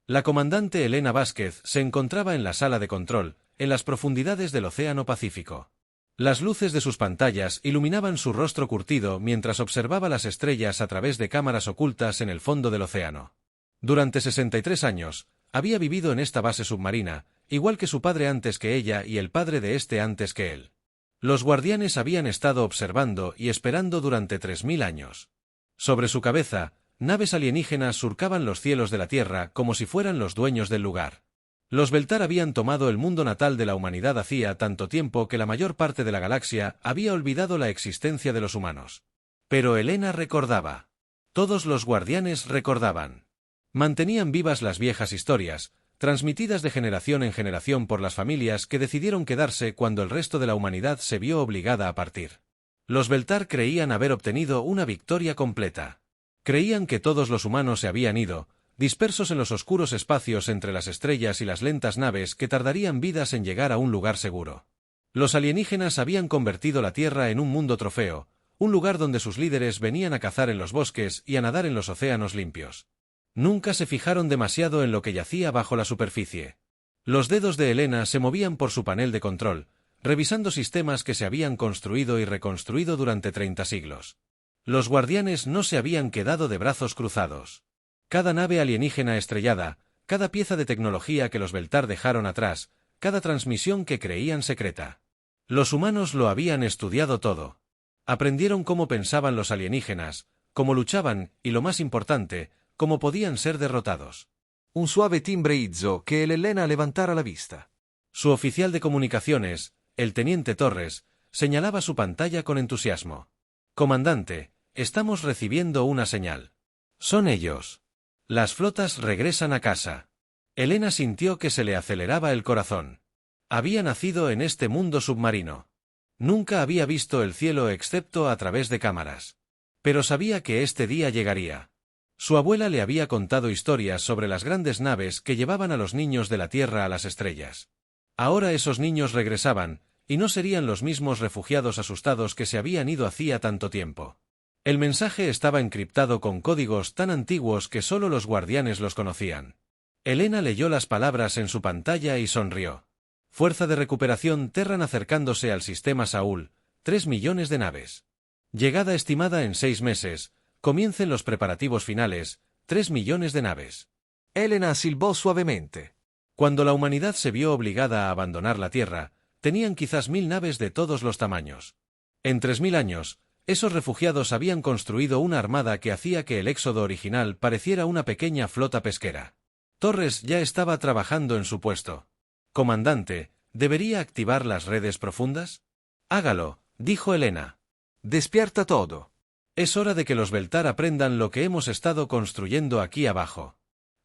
La comandante Elena Vázquez se encontraba en la sala de control, en las profundidades del Océano Pacífico. Las luces de sus pantallas iluminaban su rostro curtido mientras observaba las estrellas a través de cámaras ocultas en el fondo del océano. Durante 63 años, había vivido en esta base submarina, igual que su padre antes que ella y el padre de este antes que él. Los guardianes habían estado observando y esperando durante 3000 años. Sobre su cabeza, naves alienígenas surcaban los cielos de la Tierra como si fueran los dueños del lugar. Los Beltar habían tomado el mundo natal de la humanidad hacía tanto tiempo que la mayor parte de la galaxia había olvidado la existencia de los humanos. Pero Elena recordaba. Todos los guardianes recordaban. Mantenían vivas las viejas historias, transmitidas de generación en generación por las familias que decidieron quedarse cuando el resto de la humanidad se vio obligada a partir. Los Beltar creían haber obtenido una victoria completa. Creían que todos los humanos se habían ido, dispersos en los oscuros espacios entre las estrellas y las lentas naves que tardarían vidas en llegar a un lugar seguro. Los alienígenas habían convertido la Tierra en un mundo trofeo, un lugar donde sus líderes venían a cazar en los bosques y a nadar en los océanos limpios. Nunca se fijaron demasiado en lo que yacía bajo la superficie. Los dedos de Elena se movían por su panel de control, revisando sistemas que se habían construido y reconstruido durante 30 siglos. Los guardianes no se habían quedado de brazos cruzados. Cada nave alienígena estrellada, cada pieza de tecnología que los Beltar dejaron atrás, cada transmisión que creían secreta. Los humanos lo habían estudiado todo. Aprendieron cómo pensaban los alienígenas, cómo luchaban y, lo más importante, cómo podían ser derrotados. Un suave timbre hizo que Elena levantara la vista. Su oficial de comunicaciones, el teniente Torres, señalaba su pantalla con entusiasmo. «Comandante, estamos recibiendo una señal. Son ellos. Las flotas regresan a casa». Elena sintió que se le aceleraba el corazón. Había nacido en este mundo submarino. Nunca había visto el cielo excepto a través de cámaras. Pero sabía que este día llegaría. Su abuela le había contado historias sobre las grandes naves que llevaban a los niños de la Tierra a las estrellas. Ahora esos niños regresaban, y no serían los mismos refugiados asustados que se habían ido hacía tanto tiempo. El mensaje estaba encriptado con códigos tan antiguos que solo los guardianes los conocían. Elena leyó las palabras en su pantalla y sonrió. Fuerza de recuperación Terran acercándose al sistema Saúl, 3 millones de naves. Llegada estimada en 6 meses, comiencen los preparativos finales, 3 millones de naves. Elena silbó suavemente. Cuando la humanidad se vio obligada a abandonar la Tierra, tenían quizás 1000 naves de todos los tamaños. En 3000 años, esos refugiados habían construido una armada que hacía que el éxodo original pareciera una pequeña flota pesquera. Torres ya estaba trabajando en su puesto. «Comandante, ¿debería activar las redes profundas?» «Hágalo», dijo Elena. «Despierta todo». «Es hora de que los Beltar aprendan lo que hemos estado construyendo aquí abajo».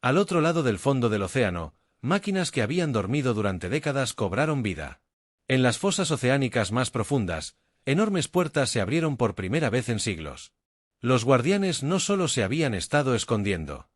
Al otro lado del fondo del océano, máquinas que habían dormido durante décadas cobraron vida. En las fosas oceánicas más profundas, enormes puertas se abrieron por primera vez en siglos. Los guardianes no solo se habían estado escondiendo.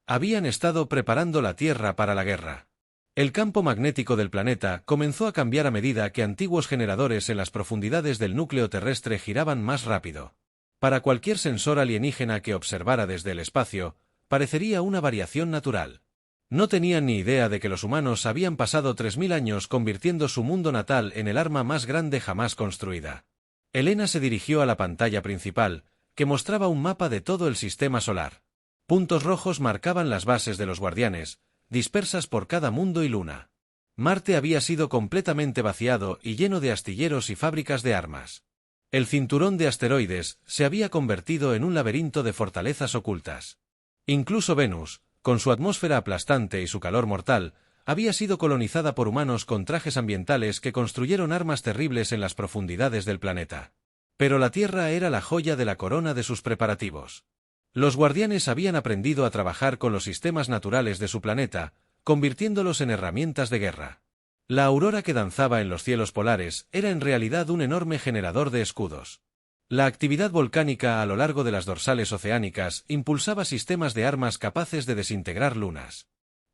Habían estado preparando la Tierra para la guerra. El campo magnético del planeta comenzó a cambiar a medida que antiguos generadores en las profundidades del núcleo terrestre giraban más rápido. Para cualquier sensor alienígena que observara desde el espacio, parecería una variación natural. No tenían ni idea de que los humanos habían pasado 3000 años convirtiendo su mundo natal en el arma más grande jamás construida. Elena se dirigió a la pantalla principal, que mostraba un mapa de todo el sistema solar. Puntos rojos marcaban las bases de los guardianes, dispersas por cada mundo y luna. Marte había sido completamente vaciado y lleno de astilleros y fábricas de armas. El cinturón de asteroides se había convertido en un laberinto de fortalezas ocultas. Incluso Venus, con su atmósfera aplastante y su calor mortal, había sido colonizada por humanos con trajes ambientales que construyeron armas terribles en las profundidades del planeta. Pero la Tierra era la joya de la corona de sus preparativos. Los guardianes habían aprendido a trabajar con los sistemas naturales de su planeta, convirtiéndolos en herramientas de guerra. La aurora que danzaba en los cielos polares era en realidad un enorme generador de escudos. La actividad volcánica a lo largo de las dorsales oceánicas impulsaba sistemas de armas capaces de desintegrar lunas.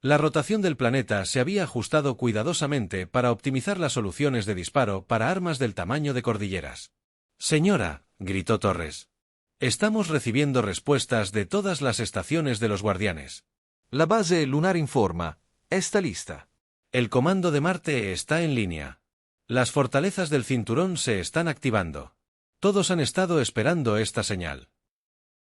La rotación del planeta se había ajustado cuidadosamente para optimizar las soluciones de disparo para armas del tamaño de cordilleras. «Señora», gritó Torres, «estamos recibiendo respuestas de todas las estaciones de los guardianes. La base lunar informa. Está lista. El comando de Marte está en línea. Las fortalezas del cinturón se están activando. Todos han estado esperando esta señal.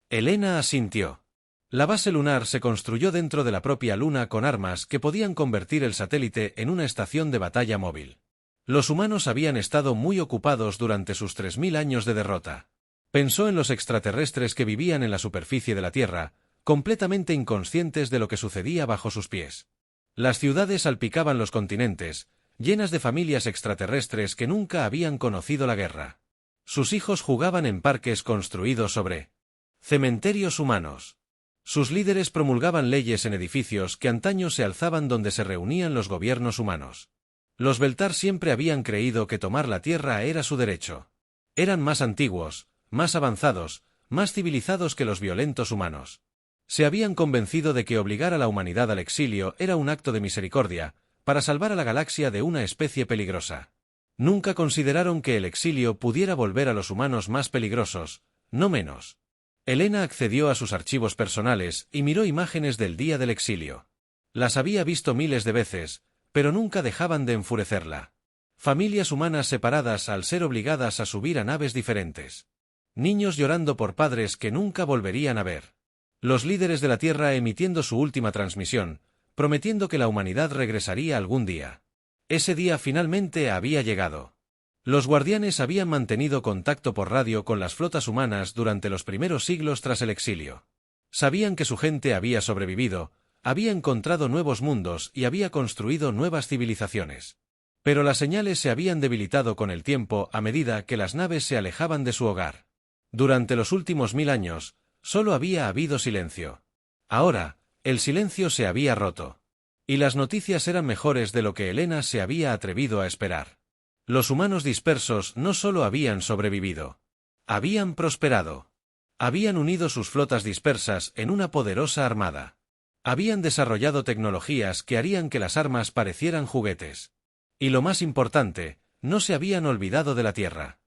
Elena asintió. La base lunar se construyó dentro de la propia Luna con armas que podían convertir el satélite en una estación de batalla móvil. Los humanos habían estado muy ocupados durante sus 3000 años de derrota. Pensó en los extraterrestres que vivían en la superficie de la Tierra, completamente inconscientes de lo que sucedía bajo sus pies. Las ciudades salpicaban los continentes, llenas de familias extraterrestres que nunca habían conocido la guerra. Sus hijos jugaban en parques construidos sobre cementerios humanos. Sus líderes promulgaban leyes en edificios que antaño se alzaban donde se reunían los gobiernos humanos. Los Beltar siempre habían creído que tomar la Tierra era su derecho. Eran más antiguos, más avanzados, más civilizados que los violentos humanos. Se habían convencido de que obligar a la humanidad al exilio era un acto de misericordia, para salvar a la galaxia de una especie peligrosa. Nunca consideraron que el exilio pudiera volver a los humanos más peligrosos, no menos. Elena accedió a sus archivos personales y miró imágenes del día del exilio. Las había visto miles de veces, pero nunca dejaban de enfurecerla. Familias humanas separadas al ser obligadas a subir a naves diferentes. Niños llorando por padres que nunca volverían a ver. Los líderes de la Tierra emitiendo su última transmisión, prometiendo que la humanidad regresaría algún día. Ese día finalmente había llegado. Los guardianes habían mantenido contacto por radio con las flotas humanas durante los primeros siglos tras el exilio. Sabían que su gente había sobrevivido, había encontrado nuevos mundos y había construido nuevas civilizaciones. Pero las señales se habían debilitado con el tiempo a medida que las naves se alejaban de su hogar. Durante los últimos 1000 años, solo había habido silencio. Ahora, el silencio se había roto. Y las noticias eran mejores de lo que Elena se había atrevido a esperar. Los humanos dispersos no solo habían sobrevivido. Habían prosperado. Habían unido sus flotas dispersas en una poderosa armada. Habían desarrollado tecnologías que harían que las armas parecieran juguetes. Y lo más importante, no se habían olvidado de la Tierra.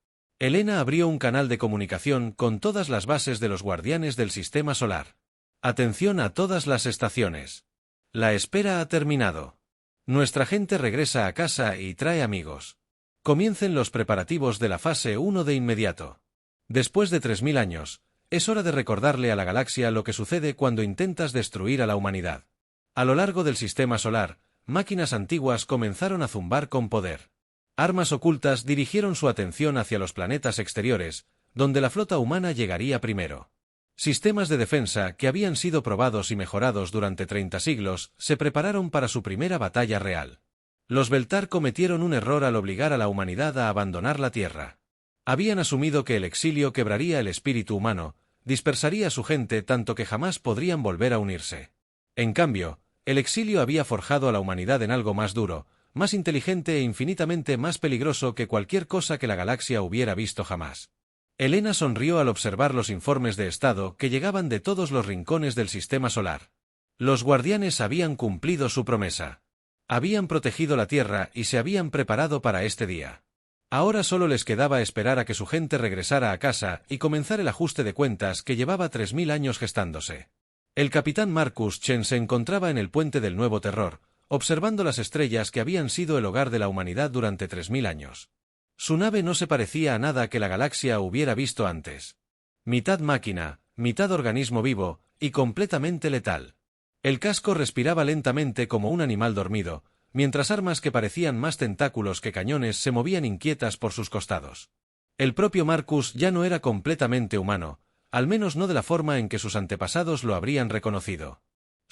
Elena abrió un canal de comunicación con todas las bases de los guardianes del sistema solar. Atención a todas las estaciones. La espera ha terminado. Nuestra gente regresa a casa y trae amigos. Comiencen los preparativos de la fase 1 de inmediato. Después de 3000 años, es hora de recordarle a la galaxia lo que sucede cuando intentas destruir a la humanidad. A lo largo del sistema solar, máquinas antiguas comenzaron a zumbar con poder. Armas ocultas dirigieron su atención hacia los planetas exteriores, donde la flota humana llegaría primero. Sistemas de defensa que habían sido probados y mejorados durante 30 siglos se prepararon para su primera batalla real. Los Beltar cometieron un error al obligar a la humanidad a abandonar la Tierra. Habían asumido que el exilio quebraría el espíritu humano, dispersaría a su gente tanto que jamás podrían volver a unirse. En cambio, el exilio había forjado a la humanidad en algo más duro, más inteligente e infinitamente más peligroso que cualquier cosa que la galaxia hubiera visto jamás. Elena sonrió al observar los informes de estado que llegaban de todos los rincones del sistema solar. Los guardianes habían cumplido su promesa. Habían protegido la Tierra y se habían preparado para este día. Ahora solo les quedaba esperar a que su gente regresara a casa y comenzar el ajuste de cuentas que llevaba 3000 años gestándose. El capitán Marcus Chen se encontraba en el puente del Nuevo Terror, observando las estrellas que habían sido el hogar de la humanidad durante 3000 años. Su nave no se parecía a nada que la galaxia hubiera visto antes. Mitad máquina, mitad organismo vivo, y completamente letal. El casco respiraba lentamente como un animal dormido, mientras armas que parecían más tentáculos que cañones se movían inquietas por sus costados. El propio Marcus ya no era completamente humano, al menos no de la forma en que sus antepasados lo habrían reconocido.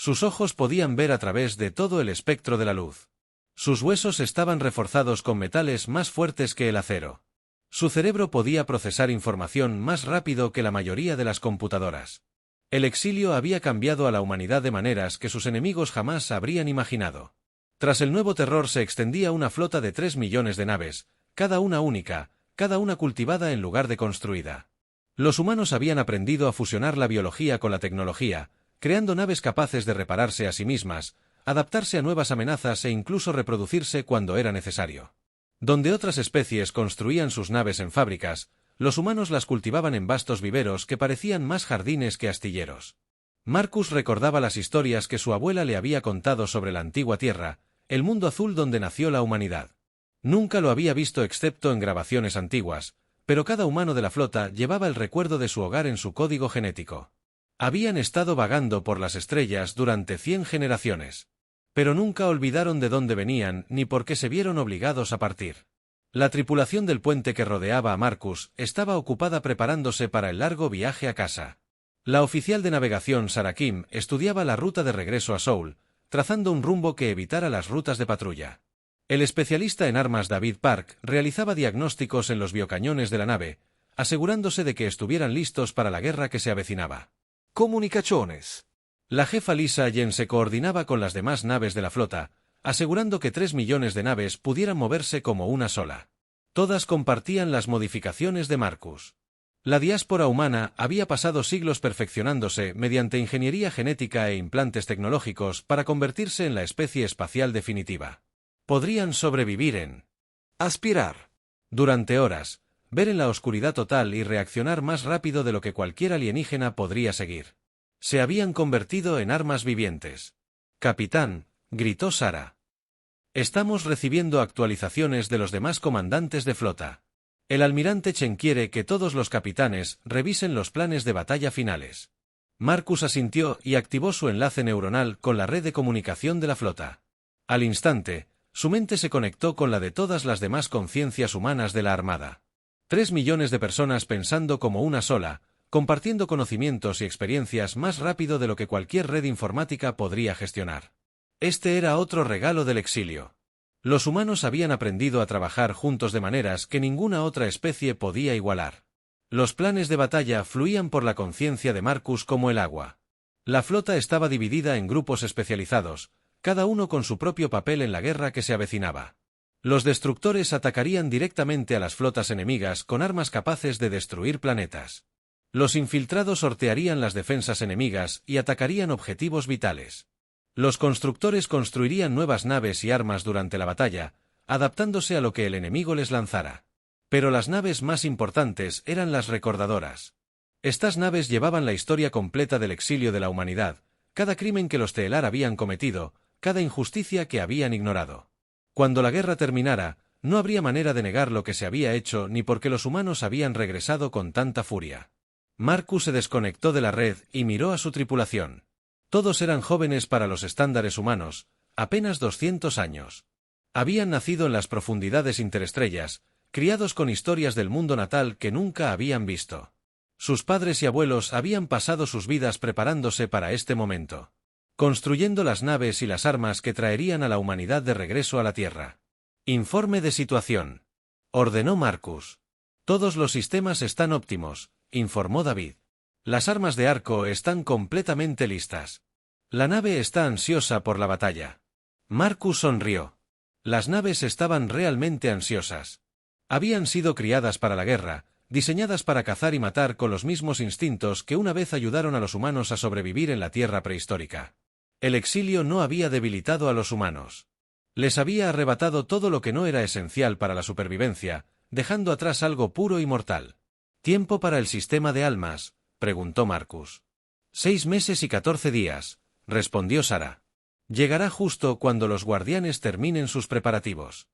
Sus ojos podían ver a través de todo el espectro de la luz. Sus huesos estaban reforzados con metales más fuertes que el acero. Su cerebro podía procesar información más rápido que la mayoría de las computadoras. El exilio había cambiado a la humanidad de maneras que sus enemigos jamás habrían imaginado. Tras el Nuevo Terror se extendía una flota de 3 millones de naves, cada una única, cada una cultivada en lugar de construida. Los humanos habían aprendido a fusionar la biología con la tecnología, creando naves capaces de repararse a sí mismas, adaptarse a nuevas amenazas e incluso reproducirse cuando era necesario. Donde otras especies construían sus naves en fábricas, los humanos las cultivaban en vastos viveros que parecían más jardines que astilleros. Marcus recordaba las historias que su abuela le había contado sobre la antigua Tierra, el mundo azul donde nació la humanidad. Nunca lo había visto excepto en grabaciones antiguas, pero cada humano de la flota llevaba el recuerdo de su hogar en su código genético. Habían estado vagando por las estrellas durante 100 generaciones. Pero nunca olvidaron de dónde venían ni por qué se vieron obligados a partir. La tripulación del puente que rodeaba a Marcus estaba ocupada preparándose para el largo viaje a casa. La oficial de navegación Sarah Kim estudiaba la ruta de regreso a Seoul, trazando un rumbo que evitara las rutas de patrulla. El especialista en armas David Park realizaba diagnósticos en los biocañones de la nave, asegurándose de que estuvieran listos para la guerra que se avecinaba. Comunicaciones. La jefa Lisa Yen se coordinaba con las demás naves de la flota, asegurando que 3 millones de naves pudieran moverse como una sola. Todas compartían las modificaciones de Marcus. La diáspora humana había pasado siglos perfeccionándose mediante ingeniería genética e implantes tecnológicos para convertirse en la especie espacial definitiva. Podrían sobrevivir en Aspirar. durante horas, ver en la oscuridad total y reaccionar más rápido de lo que cualquier alienígena podría seguir. Se habían convertido en armas vivientes. «Capitán», gritó Sarah. «Estamos recibiendo actualizaciones de los demás comandantes de flota. El almirante Chen quiere que todos los capitanes revisen los planes de batalla finales». Marcus asintió y activó su enlace neuronal con la red de comunicación de la flota. Al instante, su mente se conectó con la de todas las demás conciencias humanas de la Armada. 3 millones de personas pensando como una sola, compartiendo conocimientos y experiencias más rápido de lo que cualquier red informática podría gestionar. Este era otro regalo del exilio. Los humanos habían aprendido a trabajar juntos de maneras que ninguna otra especie podía igualar. Los planes de batalla fluían por la conciencia de Marcus como el agua. La flota estaba dividida en grupos especializados, cada uno con su propio papel en la guerra que se avecinaba. Los destructores atacarían directamente a las flotas enemigas con armas capaces de destruir planetas. Los infiltrados sortearían las defensas enemigas y atacarían objetivos vitales. Los constructores construirían nuevas naves y armas durante la batalla, adaptándose a lo que el enemigo les lanzara. Pero las naves más importantes eran las recordadoras. Estas naves llevaban la historia completa del exilio de la humanidad, cada crimen que los Teelar habían cometido, cada injusticia que habían ignorado. Cuando la guerra terminara, no habría manera de negar lo que se había hecho ni por qué los humanos habían regresado con tanta furia. Marcus se desconectó de la red y miró a su tripulación. Todos eran jóvenes para los estándares humanos, apenas 200 años. Habían nacido en las profundidades interestrellas, criados con historias del mundo natal que nunca habían visto. Sus padres y abuelos habían pasado sus vidas preparándose para este momento, construyendo las naves y las armas que traerían a la humanidad de regreso a la Tierra. «Informe de situación», ordenó Marcus. «Todos los sistemas están óptimos», informó David. «Las armas de arco están completamente listas. La nave está ansiosa por la batalla». Marcus sonrió. Las naves estaban realmente ansiosas. Habían sido criadas para la guerra, diseñadas para cazar y matar con los mismos instintos que una vez ayudaron a los humanos a sobrevivir en la Tierra prehistórica. El exilio no había debilitado a los humanos. Les había arrebatado todo lo que no era esencial para la supervivencia, dejando atrás algo puro y mortal. «¿Tiempo para el sistema de almas?», preguntó Marcus. 6 meses y 14 días, respondió Sarah. «Llegará justo cuando los guardianes terminen sus preparativos».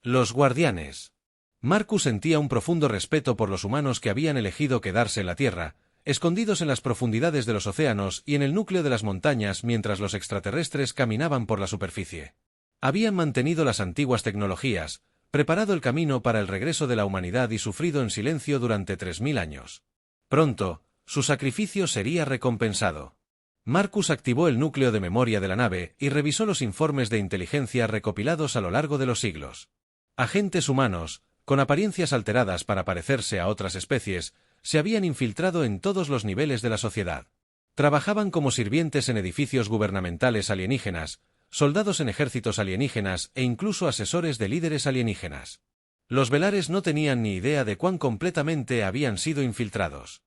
Los guardianes. Marcus sentía un profundo respeto por los humanos que habían elegido quedarse en la Tierra, escondidos en las profundidades de los océanos y en el núcleo de las montañas mientras los extraterrestres caminaban por la superficie. Habían mantenido las antiguas tecnologías, preparado el camino para el regreso de la humanidad y sufrido en silencio durante 3000 años. Pronto, su sacrificio sería recompensado. Marcus activó el núcleo de memoria de la nave y revisó los informes de inteligencia recopilados a lo largo de los siglos. Agentes humanos, con apariencias alteradas para parecerse a otras especies, se habían infiltrado en todos los niveles de la sociedad. Trabajaban como sirvientes en edificios gubernamentales alienígenas, soldados en ejércitos alienígenas e incluso asesores de líderes alienígenas. Los velares no tenían ni idea de cuán completamente habían sido infiltrados.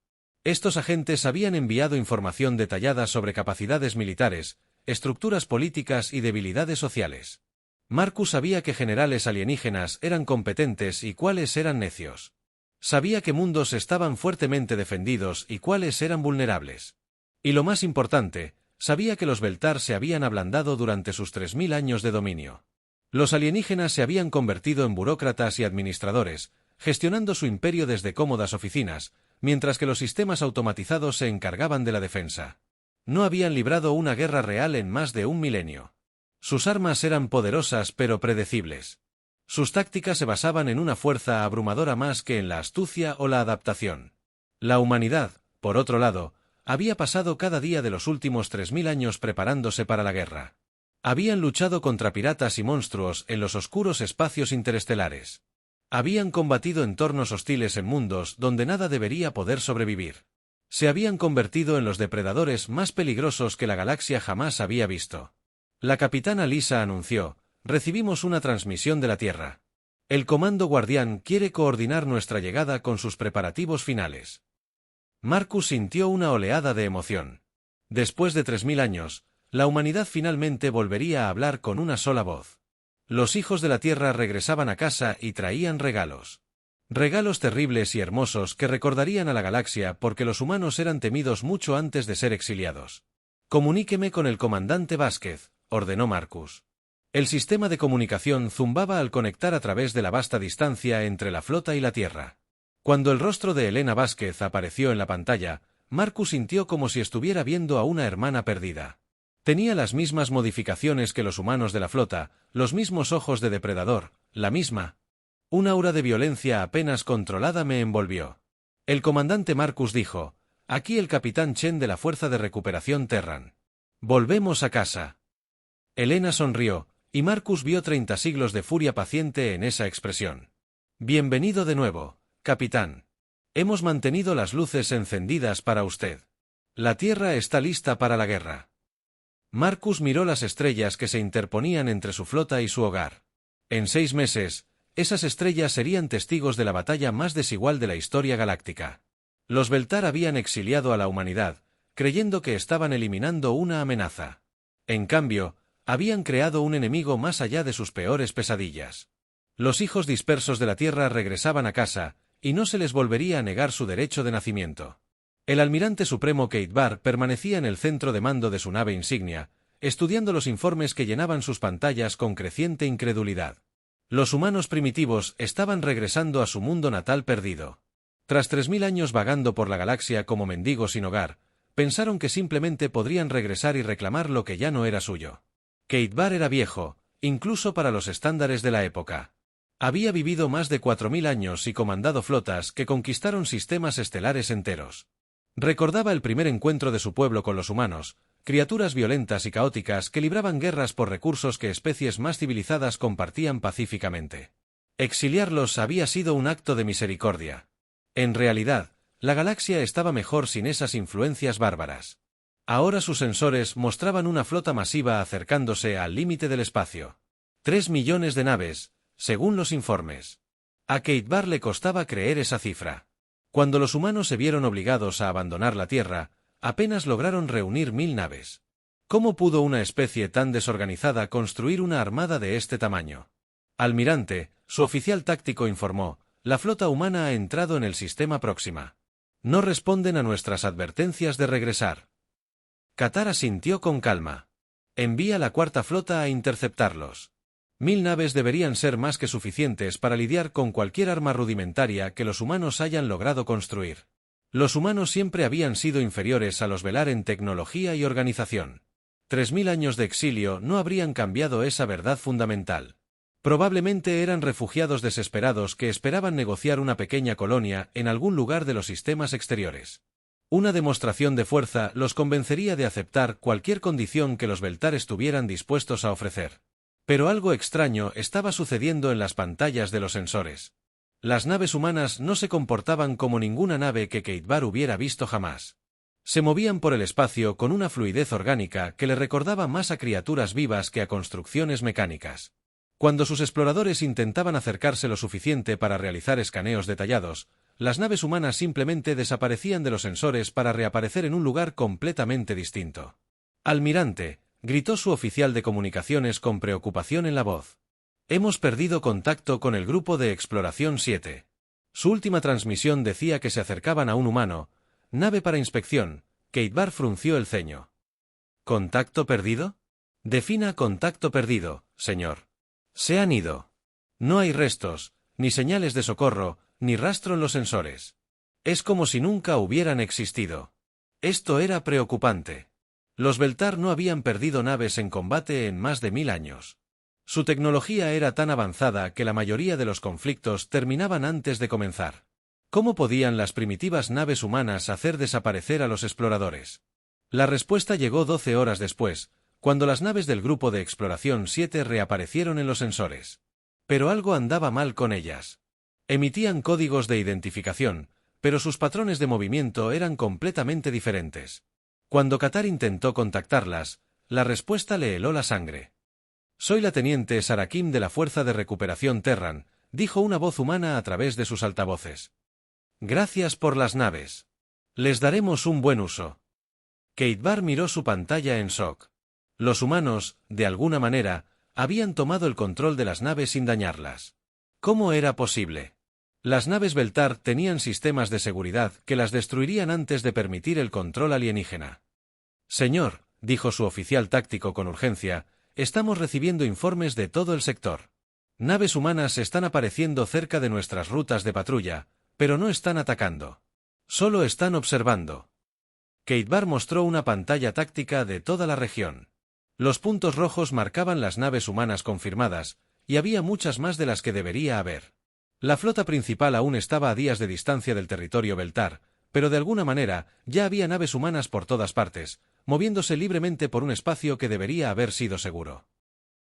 Estos agentes habían enviado información detallada sobre capacidades militares, estructuras políticas y debilidades sociales. Marcus sabía que generales alienígenas eran competentes y cuáles eran necios. Sabía que mundos estaban fuertemente defendidos y cuáles eran vulnerables. Y lo más importante, sabía que los Beltar se habían ablandado durante sus 3000 años de dominio. Los alienígenas se habían convertido en burócratas y administradores, gestionando su imperio desde cómodas oficinas, mientras que los sistemas automatizados se encargaban de la defensa. No habían librado una guerra real en más de un milenio. Sus armas eran poderosas pero predecibles. Sus tácticas se basaban en una fuerza abrumadora más que en la astucia o la adaptación. La humanidad, por otro lado, había pasado cada día de los últimos 3000 años preparándose para la guerra. Habían luchado contra piratas y monstruos en los oscuros espacios interestelares. Habían combatido entornos hostiles en mundos donde nada debería poder sobrevivir. Se habían convertido en los depredadores más peligrosos que la galaxia jamás había visto. La capitana Lisa anunció: recibimos una transmisión de la Tierra. El Comando Guardián quiere coordinar nuestra llegada con sus preparativos finales. Marcus sintió una oleada de emoción. Después de 3000 años, la humanidad finalmente volvería a hablar con una sola voz. Los hijos de la Tierra regresaban a casa y traían regalos. Regalos terribles y hermosos que recordarían a la galaxia porque los humanos eran temidos mucho antes de ser exiliados. Comuníqueme con el comandante Vázquez, ordenó Marcus. El sistema de comunicación zumbaba al conectar a través de la vasta distancia entre la flota y la Tierra. Cuando el rostro de Elena Vázquez apareció en la pantalla, Marcus sintió como si estuviera viendo a una hermana perdida. Tenía las mismas modificaciones que los humanos de la flota, los mismos ojos de depredador, la misma. Un aura de violencia apenas controlada me envolvió. El comandante Marcus dijo: aquí el capitán Chen de la Fuerza de Recuperación Terran. Volvemos a casa. Elena sonrió, y Marcus vio 30 siglos de furia paciente en esa expresión. Bienvenido de nuevo, capitán. Hemos mantenido las luces encendidas para usted. La Tierra está lista para la guerra. Marcus miró las estrellas que se interponían entre su flota y su hogar. En 6 meses, esas estrellas serían testigos de la batalla más desigual de la historia galáctica. Los Beltar habían exiliado a la humanidad, creyendo que estaban eliminando una amenaza. En cambio, habían creado un enemigo más allá de sus peores pesadillas. Los hijos dispersos de la Tierra regresaban a casa, y no se les volvería a negar su derecho de nacimiento. El almirante supremo Kate Barr permanecía en el centro de mando de su nave insignia, estudiando los informes que llenaban sus pantallas con creciente incredulidad. Los humanos primitivos estaban regresando a su mundo natal perdido. Tras 3000 años vagando por la galaxia como mendigos sin hogar, pensaron que simplemente podrían regresar y reclamar lo que ya no era suyo. Kate Barr era viejo, incluso para los estándares de la época. Había vivido más de 4000 años y comandado flotas que conquistaron sistemas estelares enteros. Recordaba el primer encuentro de su pueblo con los humanos, criaturas violentas y caóticas que libraban guerras por recursos que especies más civilizadas compartían pacíficamente. Exiliarlos había sido un acto de misericordia. En realidad, la galaxia estaba mejor sin esas influencias bárbaras. Ahora sus sensores mostraban una flota masiva acercándose al límite del espacio. 3 millones de naves, según los informes. A Kate Barr le costaba creer esa cifra. Cuando los humanos se vieron obligados a abandonar la Tierra, apenas lograron reunir 1000 naves. ¿Cómo pudo una especie tan desorganizada construir una armada de este tamaño? Almirante, su oficial táctico informó: la flota humana ha entrado en el sistema Próxima. No responden a nuestras advertencias de regresar. Qatar asintió con calma. Envía la cuarta flota a interceptarlos. 1000 naves deberían ser más que suficientes para lidiar con cualquier arma rudimentaria que los humanos hayan logrado construir. Los humanos siempre habían sido inferiores a los Velar en tecnología y organización. 3000 años de exilio no habrían cambiado esa verdad fundamental. Probablemente eran refugiados desesperados que esperaban negociar una pequeña colonia en algún lugar de los sistemas exteriores. Una demostración de fuerza los convencería de aceptar cualquier condición que los Beltar estuvieran dispuestos a ofrecer. Pero algo extraño estaba sucediendo en las pantallas de los sensores. Las naves humanas no se comportaban como ninguna nave que Kate Barr hubiera visto jamás. Se movían por el espacio con una fluidez orgánica que le recordaba más a criaturas vivas que a construcciones mecánicas. Cuando sus exploradores intentaban acercarse lo suficiente para realizar escaneos detallados, las naves humanas simplemente desaparecían de los sensores para reaparecer en un lugar completamente distinto. «Almirante», gritó su oficial de comunicaciones con preocupación en la voz. «Hemos perdido contacto con el grupo de exploración 7. Su última transmisión decía que se acercaban a un humano, nave para inspección, Keitbar frunció el ceño. ¿Contacto perdido? Defina contacto perdido, señor. Se han ido. No hay restos, ni señales de socorro, ni rastro en los sensores. Es como si nunca hubieran existido. Esto era preocupante. Los Beltar no habían perdido naves en combate en más de 1000 años. Su tecnología era tan avanzada que la mayoría de los conflictos terminaban antes de comenzar. ¿Cómo podían las primitivas naves humanas hacer desaparecer a los exploradores? La respuesta llegó 12 horas después, cuando las naves del Grupo de Exploración 7 reaparecieron en los sensores. Pero algo andaba mal con ellas. Emitían códigos de identificación, pero sus patrones de movimiento eran completamente diferentes. Cuando Qatar intentó contactarlas, la respuesta le heló la sangre. «Soy la teniente Sarakim de la Fuerza de Recuperación Terran», dijo una voz humana a través de sus altavoces. «Gracias por las naves. Les daremos un buen uso». Keitbar miró su pantalla en shock. Los humanos, de alguna manera, habían tomado el control de las naves sin dañarlas. ¿Cómo era posible? Las naves Beltar tenían sistemas de seguridad que las destruirían antes de permitir el control alienígena. «Señor», dijo su oficial táctico con urgencia, «estamos recibiendo informes de todo el sector. Naves humanas están apareciendo cerca de nuestras rutas de patrulla, pero no están atacando. Solo están observando». Keitbar mostró una pantalla táctica de toda la región. Los puntos rojos marcaban las naves humanas confirmadas, y había muchas más de las que debería haber. La flota principal aún estaba a días de distancia del territorio Beltar, pero de alguna manera ya había naves humanas por todas partes, moviéndose libremente por un espacio que debería haber sido seguro.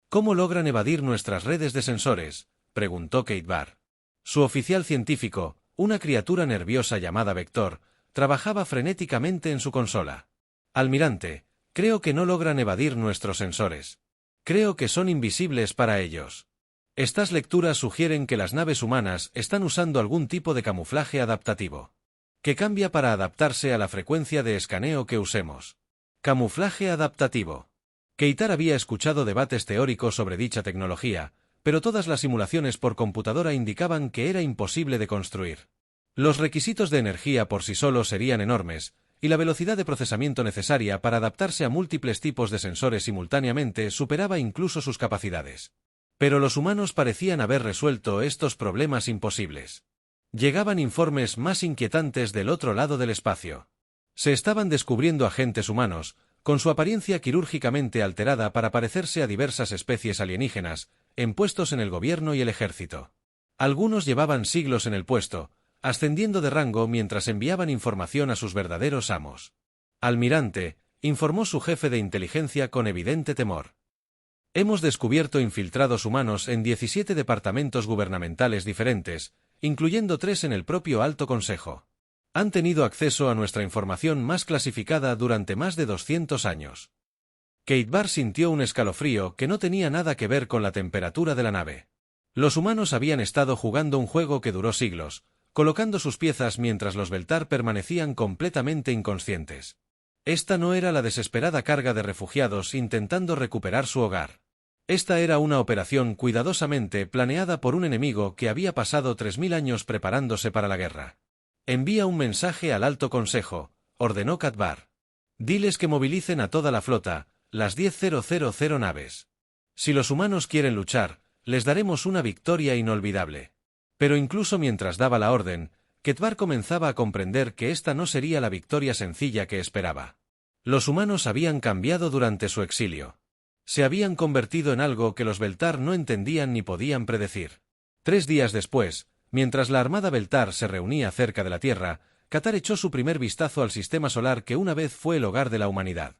«¿Cómo logran evadir nuestras redes de sensores?», preguntó Keitbar. Su oficial científico, una criatura nerviosa llamada Vector, trabajaba frenéticamente en su consola. «Almirante, creo que no logran evadir nuestros sensores. Creo que son invisibles para ellos. Estas lecturas sugieren que las naves humanas están usando algún tipo de camuflaje adaptativo, que cambia para adaptarse a la frecuencia de escaneo que usemos». Camuflaje adaptativo. Keitar había escuchado debates teóricos sobre dicha tecnología, pero todas las simulaciones por computadora indicaban que era imposible de construir. Los requisitos de energía por sí solos serían enormes, y la velocidad de procesamiento necesaria para adaptarse a múltiples tipos de sensores simultáneamente superaba incluso sus capacidades. Pero los humanos parecían haber resuelto estos problemas imposibles. Llegaban informes más inquietantes del otro lado del espacio. Se estaban descubriendo agentes humanos, con su apariencia quirúrgicamente alterada para parecerse a diversas especies alienígenas, en puestos en el gobierno y el ejército. Algunos llevaban siglos en el puesto, ascendiendo de rango mientras enviaban información a sus verdaderos amos. «Almirante», informó su jefe de inteligencia con evidente temor. «Hemos descubierto infiltrados humanos en 17 departamentos gubernamentales diferentes, incluyendo 3 en el propio Alto Consejo. Han tenido acceso a nuestra información más clasificada durante más de 200 años». Keitbar sintió un escalofrío que no tenía nada que ver con la temperatura de la nave. Los humanos habían estado jugando un juego que duró siglos, colocando sus piezas mientras los Beltar permanecían completamente inconscientes. Esta no era la desesperada carga de refugiados intentando recuperar su hogar. Esta era una operación cuidadosamente planeada por un enemigo que había pasado 3000 años preparándose para la guerra. «Envía un mensaje al Alto Consejo», ordenó Keitbar. «Diles que movilicen a toda la flota, las 10.000 naves. Si los humanos quieren luchar, les daremos una victoria inolvidable». Pero incluso mientras daba la orden, Keitbar comenzaba a comprender que esta no sería la victoria sencilla que esperaba. Los humanos habían cambiado durante su exilio. Se habían convertido en algo que los Beltar no entendían ni podían predecir. 3 días después, mientras la armada Beltar se reunía cerca de la Tierra, Qatar echó su primer vistazo al sistema solar que una vez fue el hogar de la humanidad.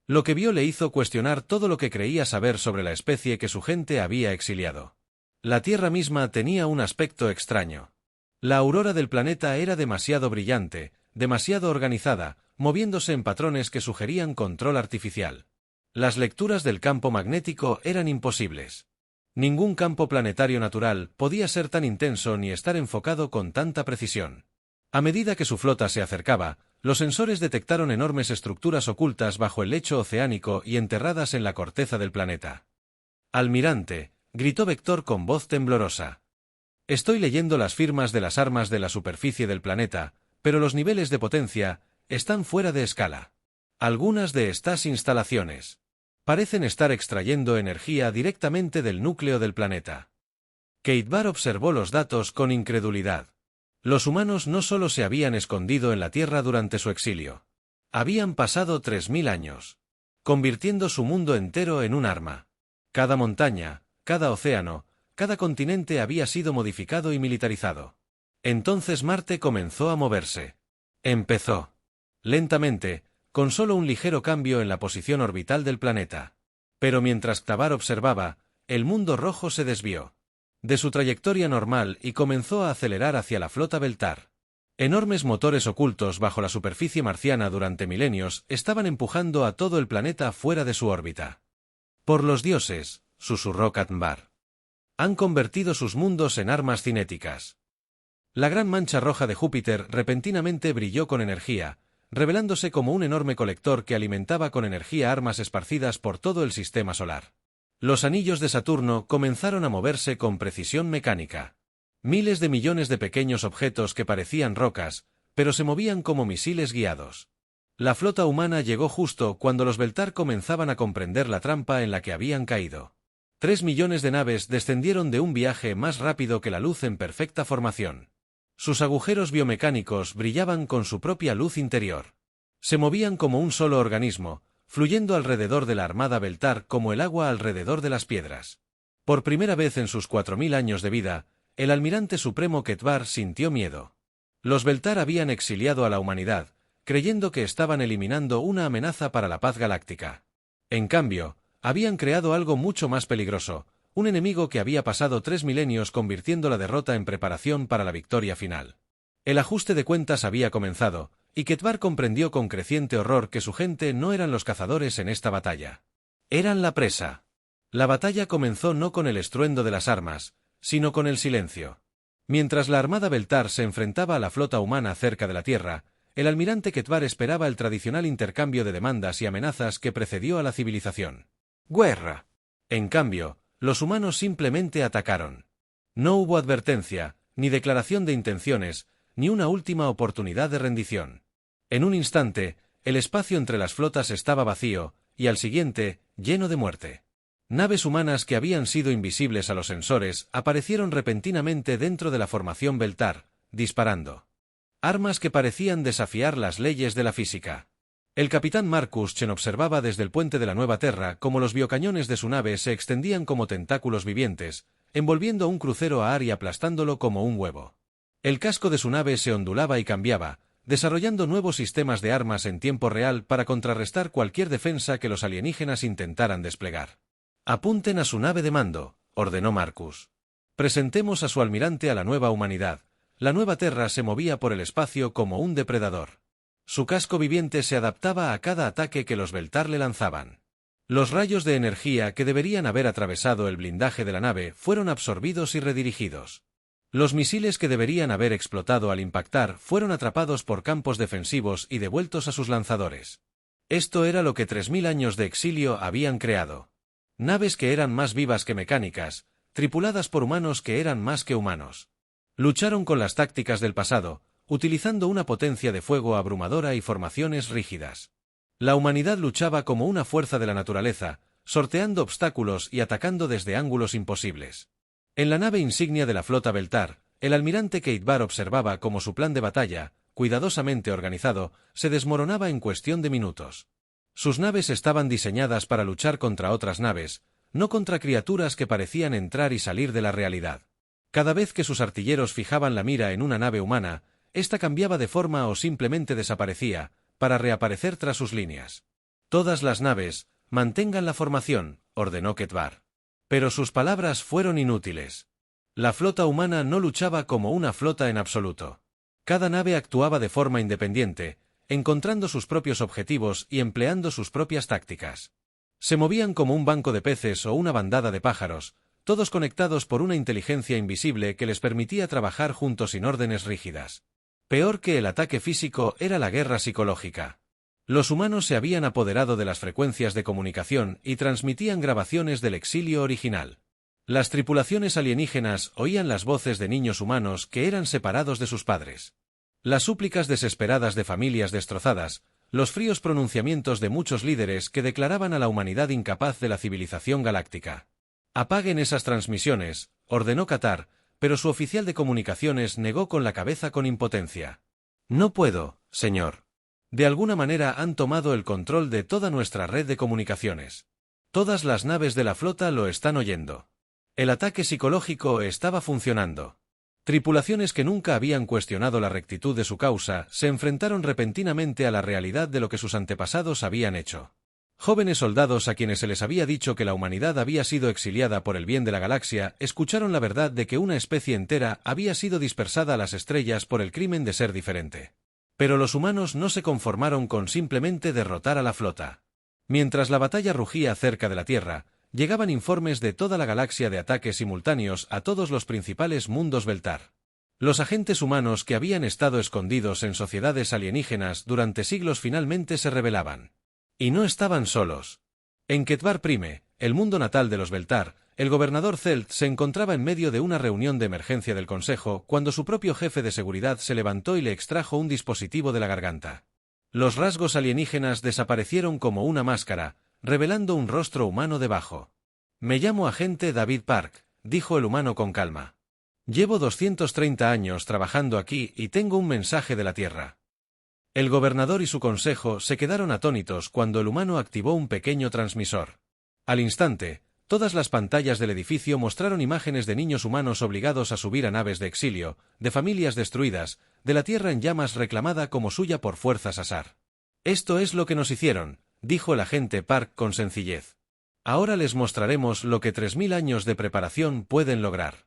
Lo que vio le hizo cuestionar todo lo que creía saber sobre la especie que su gente había exiliado. La Tierra misma tenía un aspecto extraño. La aurora del planeta era demasiado brillante, demasiado organizada, moviéndose en patrones que sugerían control artificial. Las lecturas del campo magnético eran imposibles. Ningún campo planetario natural podía ser tan intenso ni estar enfocado con tanta precisión. A medida que su flota se acercaba, los sensores detectaron enormes estructuras ocultas bajo el lecho oceánico y enterradas en la corteza del planeta. «Almirante», gritó Vector con voz temblorosa. «Estoy leyendo las firmas de las armas de la superficie del planeta, pero los niveles de potencia están fuera de escala. Algunas de estas instalaciones parecen estar extrayendo energía directamente del núcleo del planeta. Keitbar observó los datos con incredulidad. Los humanos no solo se habían escondido en la Tierra durante su exilio. Habían pasado 3000 años, convirtiendo su mundo entero en un arma. Cada montaña, cada océano, cada continente había sido modificado y militarizado. Entonces Marte comenzó a moverse. Empezó lentamente, con solo un ligero cambio en la posición orbital del planeta. Pero mientras Ktavar observaba, el mundo rojo se desvió de su trayectoria normal y comenzó a acelerar hacia la flota Beltar. Enormes motores ocultos bajo la superficie marciana durante milenios estaban empujando a todo el planeta fuera de su órbita. Por los dioses, susurró Ktavar. Han convertido sus mundos en armas cinéticas. La gran mancha roja de Júpiter repentinamente brilló con energía, revelándose como un enorme colector que alimentaba con energía armas esparcidas por todo el sistema solar. Los anillos de Saturno comenzaron a moverse con precisión mecánica. Miles de millones de pequeños objetos que parecían rocas, pero se movían como misiles guiados. La flota humana llegó justo cuando los Beltar comenzaban a comprender la trampa en la que habían caído. 3 millones de naves descendieron de un viaje más rápido que la luz en perfecta formación. Sus agujeros biomecánicos brillaban con su propia luz interior. Se movían como un solo organismo, fluyendo alrededor de la armada Beltar como el agua alrededor de las piedras. Por primera vez en sus 4000 años de vida, el almirante supremo Keitbar sintió miedo. Los Beltar habían exiliado a la humanidad, creyendo que estaban eliminando una amenaza para la paz galáctica. En cambio, habían creado algo mucho más peligroso, un enemigo que había pasado 3 milenios convirtiendo la derrota en preparación para la victoria final. El ajuste de cuentas había comenzado, y Keitbar comprendió con creciente horror que su gente no eran los cazadores en esta batalla. Eran la presa. La batalla comenzó no con el estruendo de las armas, sino con el silencio. Mientras la armada Beltar se enfrentaba a la flota humana cerca de la Tierra, el almirante Keitbar esperaba el tradicional intercambio de demandas y amenazas que precedió a la civilización. ¡Guerra! En cambio, los humanos simplemente atacaron. No hubo advertencia, ni declaración de intenciones, ni una última oportunidad de rendición. En un instante, el espacio entre las flotas estaba vacío, y al siguiente, lleno de muerte. Naves humanas que habían sido invisibles a los sensores aparecieron repentinamente dentro de la formación Beltar, disparando. Armas que parecían desafiar las leyes de la física. El capitán Marcus Chen observaba desde el puente de la Nueva Terra cómo los biocañones de su nave se extendían como tentáculos vivientes, envolviendo a un crucero a Ar y aplastándolo como un huevo. El casco de su nave se ondulaba y cambiaba, desarrollando nuevos sistemas de armas en tiempo real para contrarrestar cualquier defensa que los alienígenas intentaran desplegar. «Apunten a su nave de mando», ordenó Marcus. «Presentemos a su almirante a la nueva humanidad». La Nueva Terra se movía por el espacio como un depredador. Su casco viviente se adaptaba a cada ataque que los Beltar le lanzaban. Los rayos de energía que deberían haber atravesado el blindaje de la nave fueron absorbidos y redirigidos. Los misiles que deberían haber explotado al impactar fueron atrapados por campos defensivos y devueltos a sus lanzadores. Esto era lo que 3000 años de exilio habían creado. Naves que eran más vivas que mecánicas, tripuladas por humanos que eran más que humanos. Lucharon con las tácticas del pasado, utilizando una potencia de fuego abrumadora y formaciones rígidas. La humanidad luchaba como una fuerza de la naturaleza, sorteando obstáculos y atacando desde ángulos imposibles. En la nave insignia de la flota Beltar, el almirante Keitbar observaba cómo su plan de batalla, cuidadosamente organizado, se desmoronaba en cuestión de minutos. Sus naves estaban diseñadas para luchar contra otras naves, no contra criaturas que parecían entrar y salir de la realidad. Cada vez que sus artilleros fijaban la mira en una nave humana, ésta cambiaba de forma o simplemente desaparecía, para reaparecer tras sus líneas. «Todas las naves, mantengan la formación», ordenó Keitbar. Pero sus palabras fueron inútiles. La flota humana no luchaba como una flota en absoluto. Cada nave actuaba de forma independiente, encontrando sus propios objetivos y empleando sus propias tácticas. Se movían como un banco de peces o una bandada de pájaros, todos conectados por una inteligencia invisible que les permitía trabajar juntos sin órdenes rígidas. Peor que el ataque físico era la guerra psicológica. Los humanos se habían apoderado de las frecuencias de comunicación y transmitían grabaciones del exilio original. Las tripulaciones alienígenas oían las voces de niños humanos que eran separados de sus padres. Las súplicas desesperadas de familias destrozadas, los fríos pronunciamientos de muchos líderes que declaraban a la humanidad incapaz de la civilización galáctica. «Apaguen esas transmisiones», ordenó Qatar, pero su oficial de comunicaciones negó con la cabeza con impotencia. «No puedo, señor. De alguna manera han tomado el control de toda nuestra red de comunicaciones. Todas las naves de la flota lo están oyendo. El ataque psicológico estaba funcionando». Tripulaciones que nunca habían cuestionado la rectitud de su causa se enfrentaron repentinamente a la realidad de lo que sus antepasados habían hecho. Jóvenes soldados a quienes se les había dicho que la humanidad había sido exiliada por el bien de la galaxia escucharon la verdad de que una especie entera había sido dispersada a las estrellas por el crimen de ser diferente. Pero los humanos no se conformaron con simplemente derrotar a la flota. Mientras la batalla rugía cerca de la Tierra, llegaban informes de toda la galaxia de ataques simultáneos a todos los principales mundos Beltar. Los agentes humanos que habían estado escondidos en sociedades alienígenas durante siglos finalmente se rebelaban. Y no estaban solos. En Ketvar Prime, el mundo natal de los Beltar, el gobernador Zelt se encontraba en medio de una reunión de emergencia del Consejo cuando su propio jefe de seguridad se levantó y le extrajo un dispositivo de la garganta. Los rasgos alienígenas desaparecieron como una máscara, revelando un rostro humano debajo. «Me llamo agente David Park», dijo el humano con calma. «Llevo 230 años trabajando aquí y tengo un mensaje de la Tierra». El gobernador y su consejo se quedaron atónitos cuando el humano activó un pequeño transmisor. Al instante, todas las pantallas del edificio mostraron imágenes de niños humanos obligados a subir a naves de exilio, de familias destruidas, de la Tierra en llamas reclamada como suya por fuerzas Asar. «Esto es lo que nos hicieron», dijo el agente Park con sencillez. «Ahora les mostraremos lo que 3000 años de preparación pueden lograr».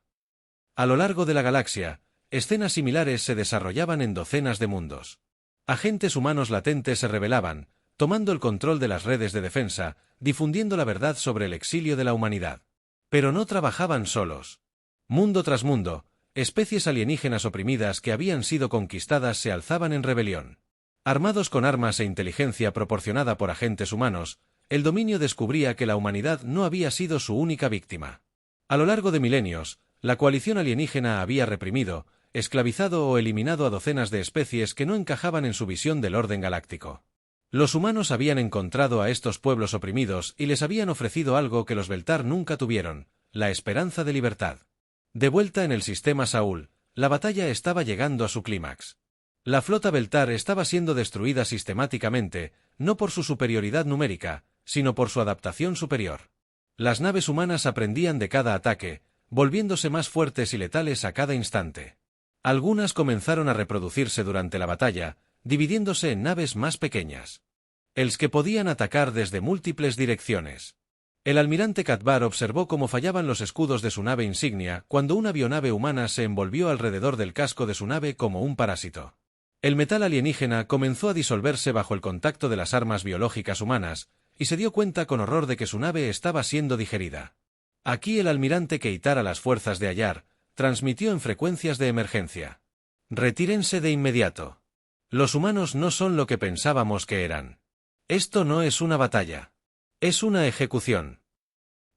A lo largo de la galaxia, escenas similares se desarrollaban en docenas de mundos. Agentes humanos latentes se rebelaban, tomando el control de las redes de defensa, difundiendo la verdad sobre el exilio de la humanidad. Pero no trabajaban solos. Mundo tras mundo, especies alienígenas oprimidas que habían sido conquistadas se alzaban en rebelión. Armados con armas e inteligencia proporcionada por agentes humanos, el dominio descubría que la humanidad no había sido su única víctima. A lo largo de milenios, la coalición alienígena había reprimido, esclavizado o eliminado a docenas de especies que no encajaban en su visión del orden galáctico. Los humanos habían encontrado a estos pueblos oprimidos y les habían ofrecido algo que los Beltar nunca tuvieron, la esperanza de libertad. De vuelta en el sistema Saúl, la batalla estaba llegando a su clímax. La flota Beltar estaba siendo destruida sistemáticamente, no por su superioridad numérica, sino por su adaptación superior. Las naves humanas aprendían de cada ataque, volviéndose más fuertes y letales a cada instante. Algunas comenzaron a reproducirse durante la batalla, dividiéndose en naves más pequeñas. Els que podían atacar desde múltiples direcciones. El almirante Katbar observó cómo fallaban los escudos de su nave insignia cuando una avionave humana se envolvió alrededor del casco de su nave como un parásito. El metal alienígena comenzó a disolverse bajo el contacto de las armas biológicas humanas, y se dio cuenta con horror de que su nave estaba siendo digerida. Aquí el almirante Keitar a las fuerzas de Ayar transmitió en frecuencias de emergencia. «Retírense de inmediato. Los humanos no son lo que pensábamos que eran. Esto no es una batalla. Es una ejecución».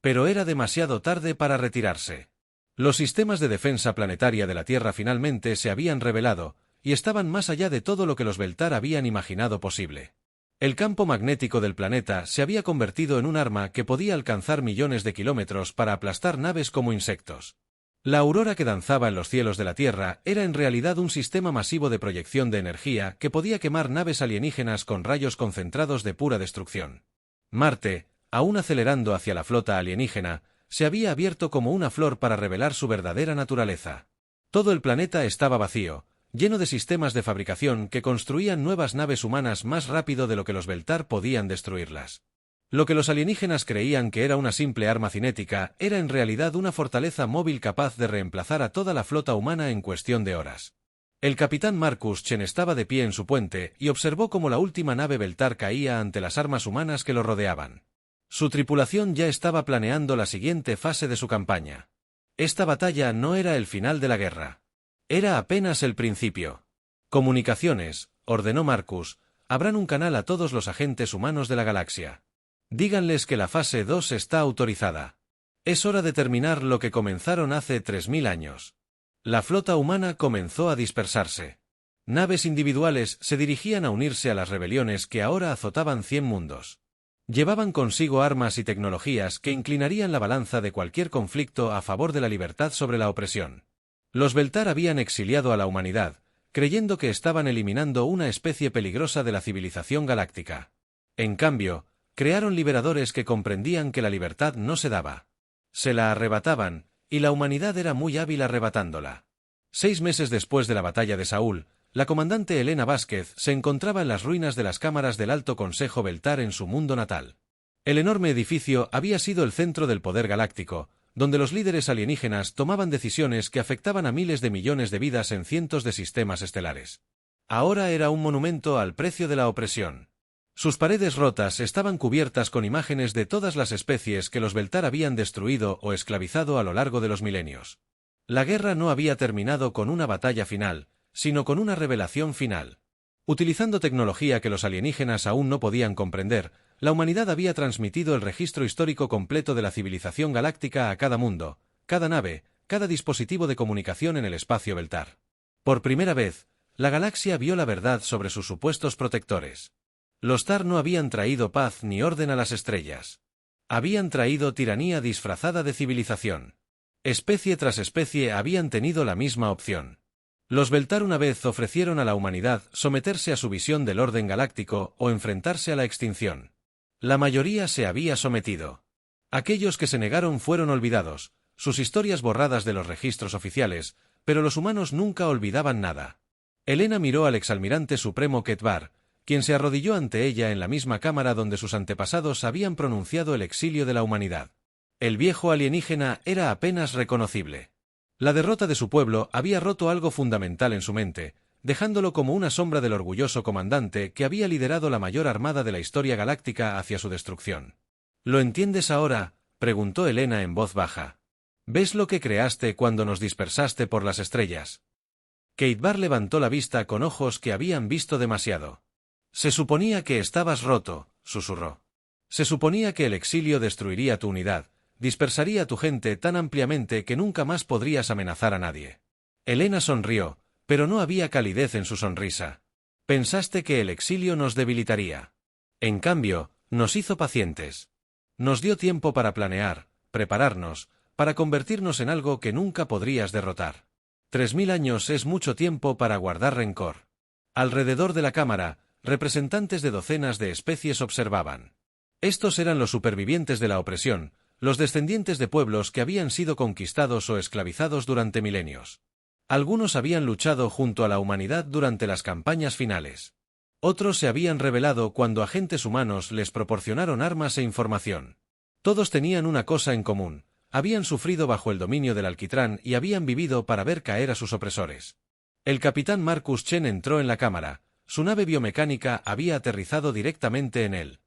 Pero era demasiado tarde para retirarse. Los sistemas de defensa planetaria de la Tierra finalmente se habían revelado, y estaban más allá de todo lo que los Beltar habían imaginado posible. El campo magnético del planeta se había convertido en un arma que podía alcanzar millones de kilómetros para aplastar naves como insectos. La aurora que danzaba en los cielos de la Tierra era en realidad un sistema masivo de proyección de energía que podía quemar naves alienígenas con rayos concentrados de pura destrucción. Marte, aún acelerando hacia la flota alienígena, se había abierto como una flor para revelar su verdadera naturaleza. Todo el planeta estaba vacío, lleno de sistemas de fabricación que construían nuevas naves humanas más rápido de lo que los Beltar podían destruirlas. Lo que los alienígenas creían que era una simple arma cinética era en realidad una fortaleza móvil capaz de reemplazar a toda la flota humana en cuestión de horas. El capitán Marcus Chen estaba de pie en su puente y observó cómo la última nave Beltar caía ante las armas humanas que lo rodeaban. Su tripulación ya estaba planeando la siguiente fase de su campaña. Esta batalla no era el final de la guerra. Era apenas el principio. «Comunicaciones», ordenó Marcus, «abran un canal a todos los agentes humanos de la galaxia. Díganles que la fase 2 está autorizada. Es hora de terminar lo que comenzaron hace 3000 años». La flota humana comenzó a dispersarse. Naves individuales se dirigían a unirse a las rebeliones que ahora azotaban 100 mundos. Llevaban consigo armas y tecnologías que inclinarían la balanza de cualquier conflicto a favor de la libertad sobre la opresión. Los Beltar habían exiliado a la humanidad, creyendo que estaban eliminando una especie peligrosa de la civilización galáctica. En cambio, crearon liberadores que comprendían que la libertad no se daba. Se la arrebataban, y la humanidad era muy hábil arrebatándola. 6 meses después de la batalla de Saúl, la comandante Helena Vázquez se encontraba en las ruinas de las cámaras del Alto Consejo Beltar en su mundo natal. El enorme edificio había sido el centro del poder galáctico, donde los líderes alienígenas tomaban decisiones que afectaban a miles de millones de vidas en cientos de sistemas estelares. Ahora era un monumento al precio de la opresión. Sus paredes rotas estaban cubiertas con imágenes de todas las especies que los Beltar habían destruido o esclavizado a lo largo de los milenios. La guerra no había terminado con una batalla final, sino con una revelación final. Utilizando tecnología que los alienígenas aún no podían comprender, la humanidad había transmitido el registro histórico completo de la civilización galáctica a cada mundo, cada nave, cada dispositivo de comunicación en el espacio Beltar. Por primera vez, la galaxia vio la verdad sobre sus supuestos protectores. Los Tar no habían traído paz ni orden a las estrellas. Habían traído tiranía disfrazada de civilización. Especie tras especie habían tenido la misma opción. Los Beltar una vez ofrecieron a la humanidad someterse a su visión del orden galáctico o enfrentarse a la extinción. La mayoría se había sometido. Aquellos que se negaron fueron olvidados, sus historias borradas de los registros oficiales, pero los humanos nunca olvidaban nada. Helena miró al exalmirante supremo Ketvar, quien se arrodilló ante ella en la misma cámara donde sus antepasados habían pronunciado el exilio de la humanidad. El viejo alienígena era apenas reconocible. La derrota de su pueblo había roto algo fundamental en su mente, dejándolo como una sombra del orgulloso comandante que había liderado la mayor armada de la historia galáctica hacia su destrucción. ¿Lo entiendes ahora?, preguntó Helena en voz baja. ¿Ves lo que creaste cuando nos dispersaste por las estrellas? Ketvar levantó la vista con ojos que habían visto demasiado. Se suponía que estabas roto, susurró. Se suponía que el exilio destruiría tu unidad, dispersaría a tu gente tan ampliamente que nunca más podrías amenazar a nadie. Helena sonrió, pero no había calidez en su sonrisa. Pensaste que el exilio nos debilitaría. En cambio, nos hizo pacientes. Nos dio tiempo para planear, prepararnos, para convertirnos en algo que nunca podrías derrotar. 3000 años es mucho tiempo para guardar rencor. Alrededor de la cámara, representantes de docenas de especies observaban. Estos eran los supervivientes de la opresión, los descendientes de pueblos que habían sido conquistados o esclavizados durante milenios. Algunos habían luchado junto a la humanidad durante las campañas finales. Otros se habían rebelado cuando agentes humanos les proporcionaron armas e información. Todos tenían una cosa en común: habían sufrido bajo el dominio del alquitrán y habían vivido para ver caer a sus opresores. El capitán Marcus Chen entró en la cámara. Su nave biomecánica había aterrizado directamente en él.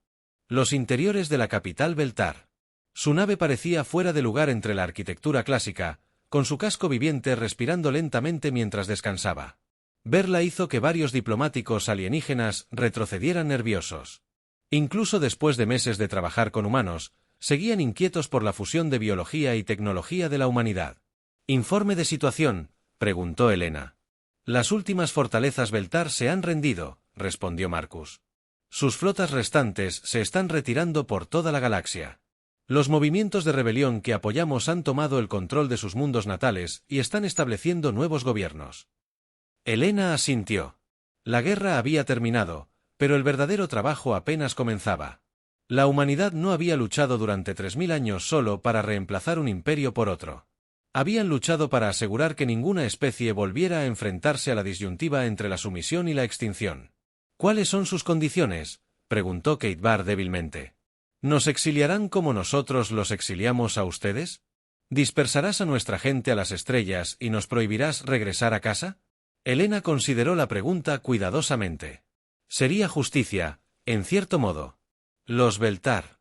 Los interiores de la capital Beltar. Su nave parecía fuera de lugar entre la arquitectura clásica, con su casco viviente respirando lentamente mientras descansaba. Verla hizo que varios diplomáticos alienígenas retrocedieran nerviosos. Incluso después de meses de trabajar con humanos, seguían inquietos por la fusión de biología y tecnología de la humanidad. «¿Informe de situación?», preguntó Helena. «Las últimas fortalezas Beltar se han rendido», respondió Marcus. «Sus flotas restantes se están retirando por toda la galaxia. Los movimientos de rebelión que apoyamos han tomado el control de sus mundos natales y están estableciendo nuevos gobiernos». Helena asintió. La guerra había terminado, pero el verdadero trabajo apenas comenzaba. La humanidad no había luchado durante 3000 años solo para reemplazar un imperio por otro. Habían luchado para asegurar que ninguna especie volviera a enfrentarse a la disyuntiva entre la sumisión y la extinción. «¿Cuáles son sus condiciones?», preguntó Ketvar débilmente. «¿Nos exiliarán como nosotros los exiliamos a ustedes? ¿Dispersarás a nuestra gente a las estrellas y nos prohibirás regresar a casa?». Helena consideró la pregunta cuidadosamente. Sería justicia, en cierto modo. Los Beltar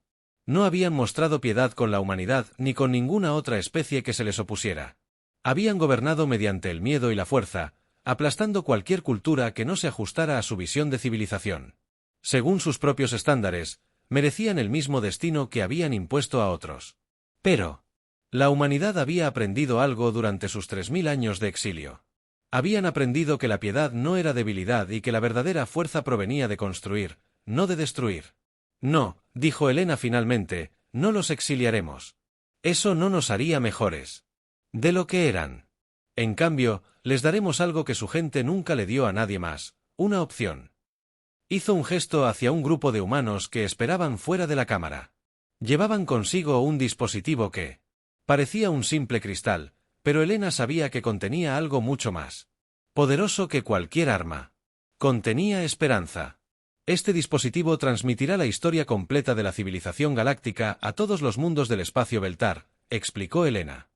no habían mostrado piedad con la humanidad ni con ninguna otra especie que se les opusiera. Habían gobernado mediante el miedo y la fuerza, aplastando cualquier cultura que no se ajustara a su visión de civilización. Según sus propios estándares, merecían el mismo destino que habían impuesto a otros. Pero la humanidad había aprendido algo durante sus 3000 años de exilio. Habían aprendido que la piedad no era debilidad y que la verdadera fuerza provenía de construir, no de destruir. No, dijo Helena finalmente, no los exiliaremos. Eso no nos haría mejores de lo que eran. En cambio, les daremos algo que su gente nunca le dio a nadie más, una opción. Hizo un gesto hacia un grupo de humanos que esperaban fuera de la cámara. Llevaban consigo un dispositivo que parecía un simple cristal, pero Helena sabía que contenía algo mucho más poderoso que cualquier arma. Contenía esperanza. Este dispositivo transmitirá la historia completa de la civilización galáctica a todos los mundos del espacio Beltar, explicó Helena.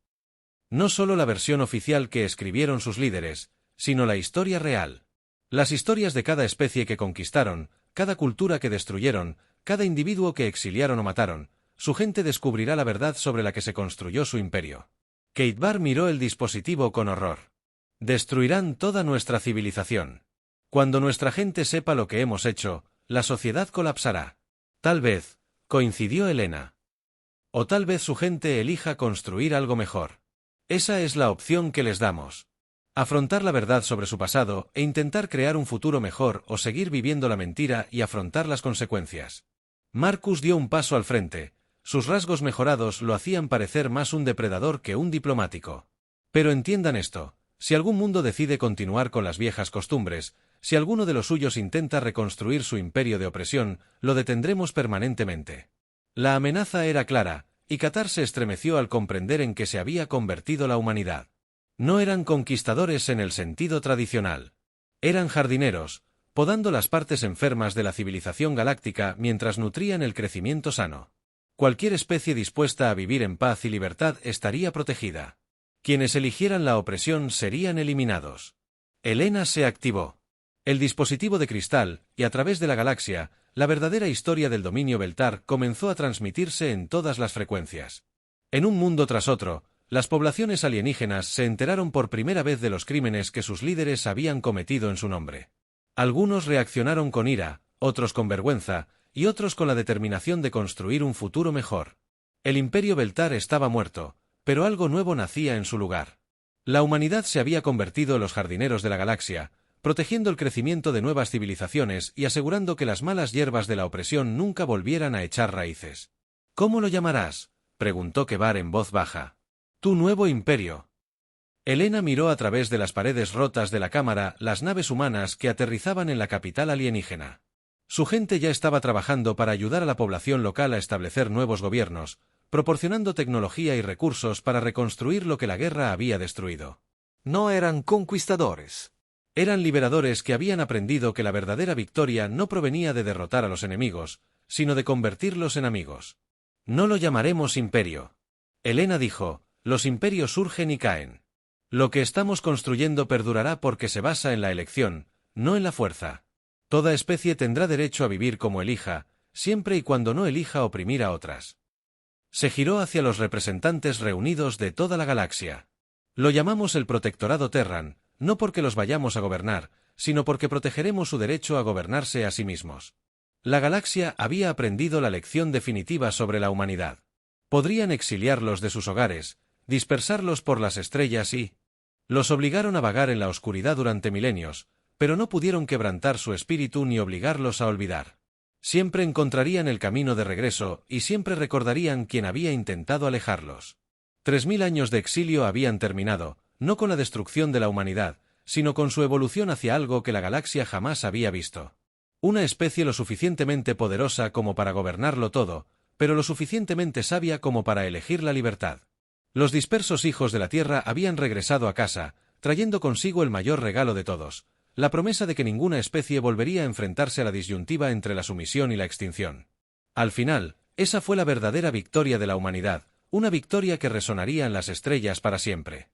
No solo la versión oficial que escribieron sus líderes, sino la historia real. Las historias de cada especie que conquistaron, cada cultura que destruyeron, cada individuo que exiliaron o mataron, su gente descubrirá la verdad sobre la que se construyó su imperio. Kate Bar miró el dispositivo con horror. Destruirán toda nuestra civilización. Cuando nuestra gente sepa lo que hemos hecho, la sociedad colapsará. Tal vez, coincidió Helena. O tal vez su gente elija construir algo mejor. Esa es la opción que les damos. Afrontar la verdad sobre su pasado e intentar crear un futuro mejor o seguir viviendo la mentira y afrontar las consecuencias. Marcus dio un paso al frente. Sus rasgos mejorados lo hacían parecer más un depredador que un diplomático. Pero entiendan esto, si algún mundo decide continuar con las viejas costumbres, si alguno de los suyos intenta reconstruir su imperio de opresión, lo detendremos permanentemente. La amenaza era clara, y Qatar se estremeció al comprender en qué se había convertido la humanidad. No eran conquistadores en el sentido tradicional. Eran jardineros, podando las partes enfermas de la civilización galáctica mientras nutrían el crecimiento sano. Cualquier especie dispuesta a vivir en paz y libertad estaría protegida. Quienes eligieran la opresión serían eliminados. Helena se activó. El dispositivo de cristal, y a través de la galaxia, la verdadera historia del dominio Beltar comenzó a transmitirse en todas las frecuencias. En un mundo tras otro, las poblaciones alienígenas se enteraron por primera vez de los crímenes que sus líderes habían cometido en su nombre. Algunos reaccionaron con ira, otros con vergüenza, y otros con la determinación de construir un futuro mejor. El imperio Beltar estaba muerto, pero algo nuevo nacía en su lugar. La humanidad se había convertido en los jardineros de la galaxia, protegiendo el crecimiento de nuevas civilizaciones y asegurando que las malas hierbas de la opresión nunca volvieran a echar raíces. ¿Cómo lo llamarás?, preguntó Kebar en voz baja. Tu nuevo imperio. Helena miró a través de las paredes rotas de la cámara las naves humanas que aterrizaban en la capital alienígena. Su gente ya estaba trabajando para ayudar a la población local a establecer nuevos gobiernos, proporcionando tecnología y recursos para reconstruir lo que la guerra había destruido. No eran conquistadores. Eran liberadores que habían aprendido que la verdadera victoria no provenía de derrotar a los enemigos, sino de convertirlos en amigos. No lo llamaremos imperio. Helena dijo, los imperios surgen y caen. Lo que estamos construyendo perdurará porque se basa en la elección, no en la fuerza. Toda especie tendrá derecho a vivir como elija, siempre y cuando no elija oprimir a otras. Se giró hacia los representantes reunidos de toda la galaxia. Lo llamamos el Protectorado Terran, no porque los vayamos a gobernar, sino porque protegeremos su derecho a gobernarse a sí mismos. La galaxia había aprendido la lección definitiva sobre la humanidad. Podrían exiliarlos de sus hogares, dispersarlos por las estrellas y los obligaron a vagar en la oscuridad durante milenios, pero no pudieron quebrantar su espíritu ni obligarlos a olvidar. Siempre encontrarían el camino de regreso y siempre recordarían quién había intentado alejarlos. 3000 años de exilio habían terminado, no con la destrucción de la humanidad, sino con su evolución hacia algo que la galaxia jamás había visto. Una especie lo suficientemente poderosa como para gobernarlo todo, pero lo suficientemente sabia como para elegir la libertad. Los dispersos hijos de la Tierra habían regresado a casa, trayendo consigo el mayor regalo de todos, la promesa de que ninguna especie volvería a enfrentarse a la disyuntiva entre la sumisión y la extinción. Al final, esa fue la verdadera victoria de la humanidad, una victoria que resonaría en las estrellas para siempre.